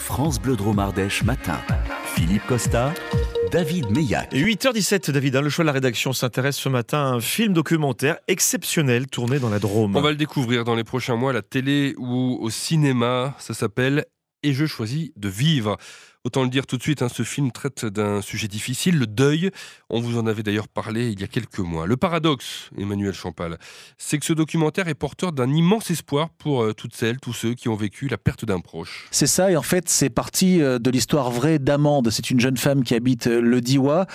France Bleu Drôme Ardèche matin. Philippe Costa, David Meillac. 8h17, David, le choix de la rédaction s'intéresse ce matin à un film documentaire exceptionnel tourné dans la Drôme. On va le découvrir dans les prochains mois à la télé ou au cinéma. Ça s'appelle « Et je choisis de vivre ». Autant le dire tout de suite, ce film traite d'un sujet difficile, le deuil. On vous en avait d'ailleurs parlé il y a quelques mois. Le paradoxe, Emmanuel Champal, c'est que ce documentaire est porteur d'un immense espoir pour toutes celles, tous ceux qui ont vécu la perte d'un proche. C'est ça, et en fait, c'est parti de l'histoire vraie d'Amande. C'est une jeune femme qui habite le Diois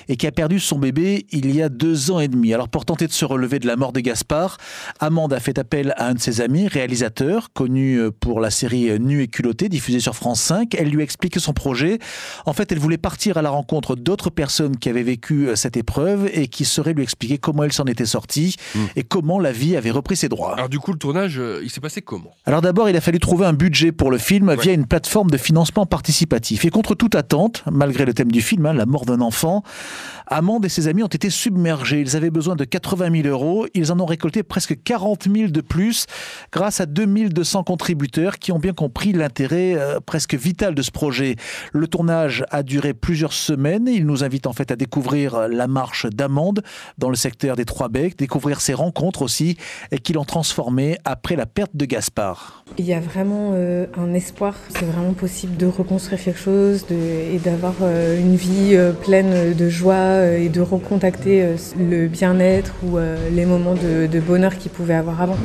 et qui a perdu son bébé il y a 2 ans et demi. Alors, pour tenter de se relever de la mort de Gaspard, Amande a fait appel à un de ses amis, réalisateur, connu pour la série Nu et culotté, diffusée sur France 5. Elle lui explique son projet. En fait, elle voulait partir à la rencontre d'autres personnes qui avaient vécu cette épreuve et qui sauraient lui expliquer comment elle s'en était sortie et comment la vie avait repris ses droits. Alors du coup, le tournage, il s'est passé comment ? Alors d'abord, il a fallu trouver un budget pour le film via une plateforme de financement participatif. Et contre toute attente, malgré le thème du film, la mort d'un enfant, Amande et ses amis ont été submergés. Ils avaient besoin de 80 000 €. Ils en ont récolté presque 40 000 de plus grâce à 2200 contributeurs qui ont bien compris l'intérêt presque vital de ce projet. Le tournage a duré plusieurs semaines. Il nous invite en fait à découvrir la marche d'Amande dans le secteur des Trois-Becs, découvrir ses rencontres aussi et qui l'ont transformé après la perte de Gaspard. Il y a vraiment un espoir. C'est vraiment possible de reconstruire quelque chose et d'avoir une vie pleine de joie et de recontacter le bien-être ou les moments de bonheur qu'il pouvait avoir avant.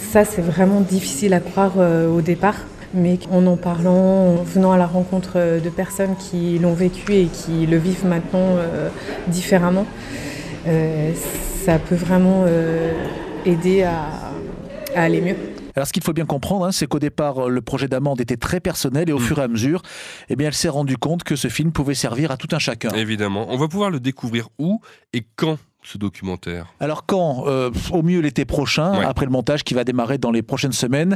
Ça, c'est vraiment difficile à croire au départ. Mais en parlant, en venant à la rencontre de personnes qui l'ont vécu et qui le vivent maintenant différemment, ça peut vraiment aider à aller mieux. Alors ce qu'il faut bien comprendre, c'est qu'au départ, le projet d'Amande était très personnel et au fur et à mesure, elle s'est rendue compte que ce film pouvait servir à tout un chacun. Évidemment. On va pouvoir le découvrir où et quand ce documentaire ? Alors quand au mieux l'été prochain, après le montage qui va démarrer dans les prochaines semaines,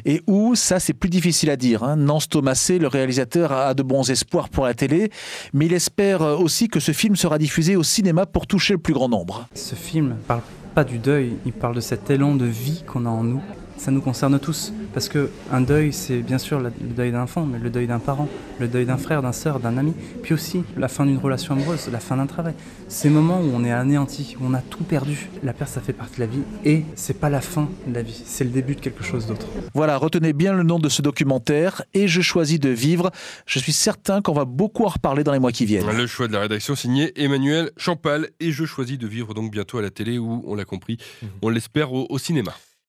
et où, ça c'est plus difficile à dire. Nance Thomasset, le réalisateur, a de bons espoirs pour la télé, mais il espère aussi que ce film sera diffusé au cinéma pour toucher le plus grand nombre. Ce film ne parle pas du deuil, il parle de cet élan de vie qu'on a en nous. Ça nous concerne tous, parce qu'un deuil, c'est bien sûr le deuil d'un enfant, mais le deuil d'un parent, le deuil d'un frère, d'un sœur, d'un ami, puis aussi la fin d'une relation amoureuse, la fin d'un travail. Ces moments où on est anéanti, où on a tout perdu. La perte, ça fait partie de la vie, et c'est pas la fin de la vie, c'est le début de quelque chose d'autre. Voilà, retenez bien le nom de ce documentaire, Et je choisis de vivre. Je suis certain qu'on va beaucoup en reparler dans les mois qui viennent. Le choix de la rédaction signé Emmanuel Champal, Et je choisis de vivre donc bientôt à la télé, ou on l'a compris, on l'espère au cinéma.